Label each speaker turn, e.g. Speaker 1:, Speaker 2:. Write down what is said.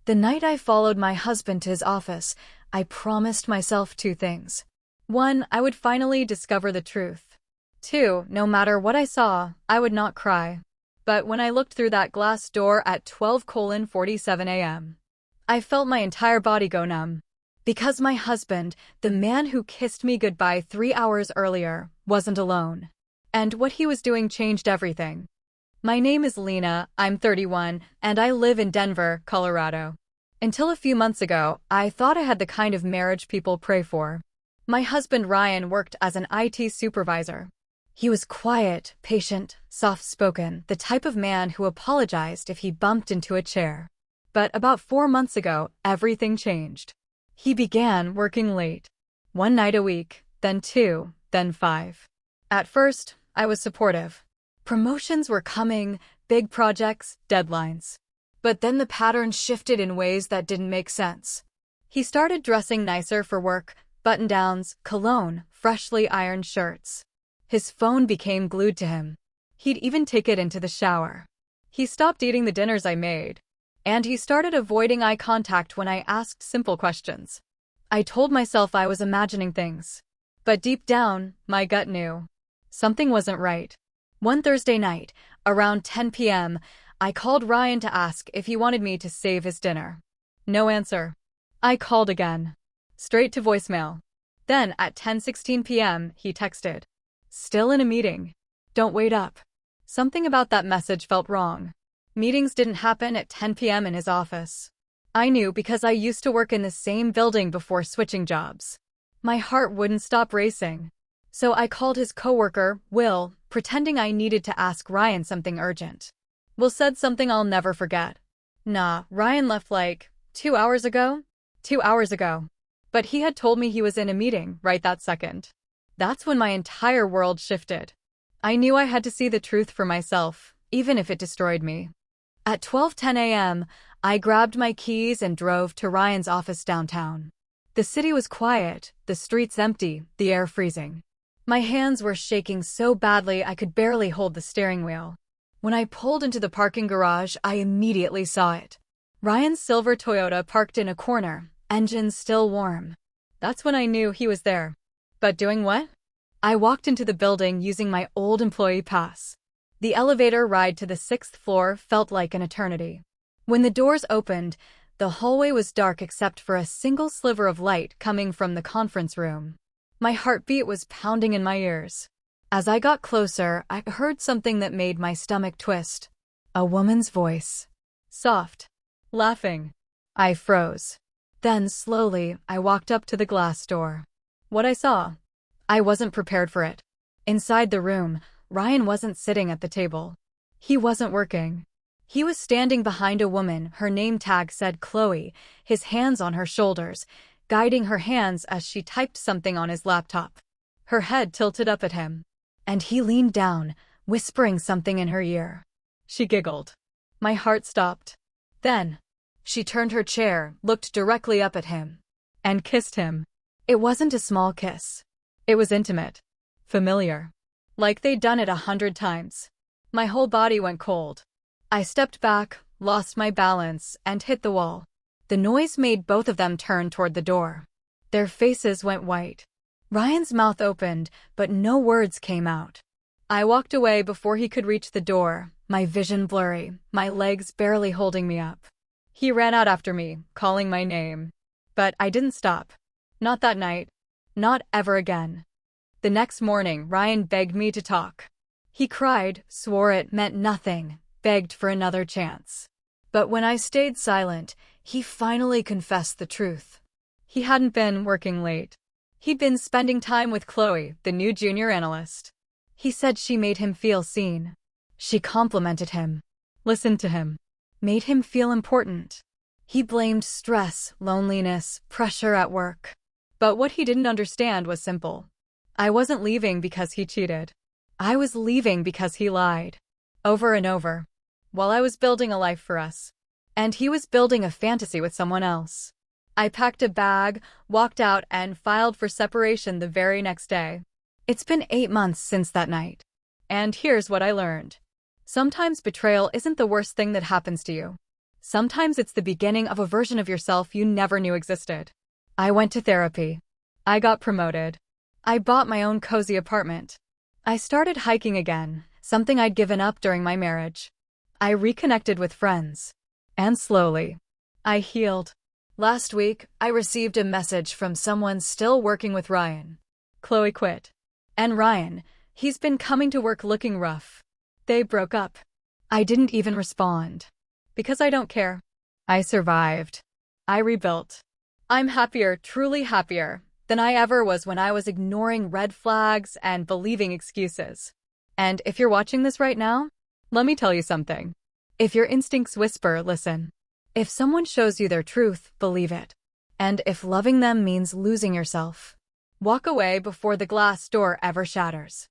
Speaker 1: The night I followed my husband to his office, I promised myself two things. 1, I would finally discover the truth. 2, no matter what I saw, I would not cry. But when I looked through that glass door at 12:47 a.m., I felt my entire body go numb. Because my husband, the man who kissed me goodbye 3 hours earlier, wasn't alone. And what he was doing changed everything. My name is Lena, I'm 31, and I live in Denver, Colorado. Until a few months ago, I thought I had the kind of marriage people pray for. My husband Ryan worked as an IT supervisor. He was quiet, patient, soft-spoken, the type of man who apologized if he bumped into a chair. But about 4 months ago, everything changed. He began working late. 1 night a week, then 2, then 5. At first, I was supportive. Promotions were coming, big projects, deadlines. But then the pattern shifted in ways that didn't make sense. He started dressing nicer for work, button-downs, cologne, freshly ironed shirts. His phone became glued to him. He'd even take it into the shower. He stopped eating the dinners I made. And he started avoiding eye contact when I asked simple questions. I told myself I was imagining things. But deep down, my gut knew. Something wasn't right. One Thursday night, around 10 p.m., I called Ryan to ask if he wanted me to save his dinner. No answer. I called again. Straight to voicemail. Then, at 10:16 p.m., he texted. Still in a meeting. Don't wait up. Something about that message felt wrong. Meetings didn't happen at 10 p.m. in his office. I knew because I used to work in the same building before switching jobs. My heart wouldn't stop racing. So I called his coworker, Will, pretending I needed to ask Ryan something urgent. Will said something I'll never forget. Nah, Ryan left like 2 hours ago? 2 hours ago. But he had told me he was in a meeting right that second. That's when my entire world shifted. I knew I had to see the truth for myself, even if it destroyed me. At 12:10 a.m., I grabbed my keys and drove to Ryan's office downtown. The city was quiet, the streets empty, the air freezing. My hands were shaking so badly I could barely hold the steering wheel. When I pulled into the parking garage, I immediately saw it. Ryan's silver Toyota parked in a corner, engine still warm. That's when I knew he was there. But doing what? I walked into the building using my old employee pass. The elevator ride to the 6th floor felt like an eternity. When the doors opened, the hallway was dark except for a single sliver of light coming from the conference room. My heartbeat was pounding in my ears. As I got closer, I heard something that made my stomach twist. A woman's voice. Soft. Laughing. I froze. Then, slowly, I walked up to the glass door. What I saw. I wasn't prepared for it. Inside the room, Ryan wasn't sitting at the table. He wasn't working. He was standing behind a woman, her name tag said Chloe, his hands on her shoulders, guiding her hands as she typed something on his laptop. Her head tilted up at him. And he leaned down, whispering something in her ear. She giggled. My heart stopped. Then, she turned her chair, looked directly up at him, and kissed him. It wasn't a small kiss. It was intimate. Familiar. Like they'd done it 100 times. My whole body went cold. I stepped back, lost my balance, and hit the wall. The noise made both of them turn toward the door. Their faces went white. Ryan's mouth opened, but no words came out. I walked away before he could reach the door, my vision blurry, my legs barely holding me up. He ran out after me, calling my name. But I didn't stop. Not that night. Not ever again. The next morning, Ryan begged me to talk. He cried, swore it meant nothing, begged for another chance. But when I stayed silent, he finally confessed the truth. He hadn't been working late. He'd been spending time with Chloe, the new junior analyst. He said she made him feel seen. She complimented him, listened to him, made him feel important. He blamed stress, loneliness, pressure at work. But what he didn't understand was simple. I wasn't leaving because he cheated. I was leaving because he lied. Over and over. While I was building a life for us. And he was building a fantasy with someone else. I packed a bag, walked out, and filed for separation the very next day. It's been 8 months since that night. And here's what I learned. Sometimes betrayal isn't the worst thing that happens to you. Sometimes it's the beginning of a version of yourself you never knew existed. I went to therapy. I got promoted. I bought my own cozy apartment. I started hiking again, something I'd given up during my marriage. I reconnected with friends. And slowly, I healed. Last week, I received a message from someone still working with Ryan. Chloe quit. And Ryan, he's been coming to work looking rough. They broke up. I didn't even respond. Because I don't care. I survived. I rebuilt. I'm happier, truly happier, than I ever was when I was ignoring red flags and believing excuses. And if you're watching this right now, let me tell you something. If your instincts whisper, listen. If someone shows you their truth, believe it. And if loving them means losing yourself, walk away before the glass door ever shatters.